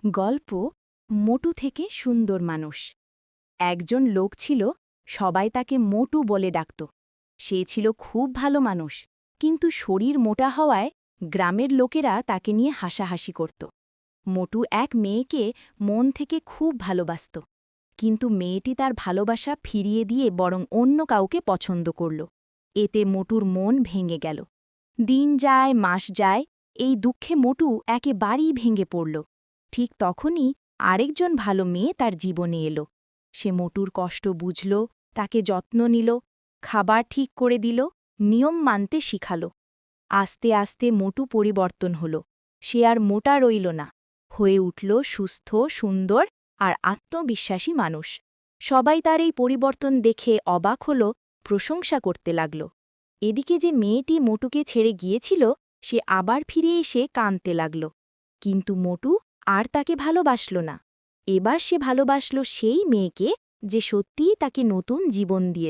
গল্প মোটু থেকে সুন্দর মানুষ। একজন লোক ছিল, সবাই তাকে মোটু বলে ডাকত। সে ছিল খুব ভালো মানুষ, কিন্তু শরীর মোটা হওয়ায় গ্রামের লোকেরা তাকে নিয়ে হাসাহাসি করত। মোটু এক মেয়েকে মন থেকে খুব ভালোবাসত, কিন্তু মেয়েটি তার ভালোবাসা ফিরিয়ে দিয়ে বরং অন্য কাউকে পছন্দ করল। এতে মোটুর মন ভেঙে গেল। দিন যায়, মাস যায়, এই দুঃখে মোটু একেবারেই ভেঙে পড়ল। ঠিক তখনই আরেকজন ভালো মেয়ে তার জীবনে এলো। সে মোটুর কষ্ট বুঝল, তাকে যত্ন নিল, খাবার ঠিক করে দিল, নিয়ম মানতে শিখাল। আস্তে আস্তে মোটু পরিবর্তন হল। সে আর মোটা রইল না, হয়ে উঠল সুস্থ, সুন্দর আর আত্মবিশ্বাসী মানুষ। সবাই তার এই পরিবর্তন দেখে অবাক হল, প্রশংসা করতে লাগল। এদিকে যে মেয়েটি মোটুকে ছেড়ে গিয়েছিল, সে আবার ফিরে এসে কাঁদতে লাগল। কিন্তু মোটু আর তাকে ভালোবাসল না। এবার সে ভালোবাসল সেই মেয়েকে, যে সত্যিই তাকে নতুন জীবন দিয়েছে।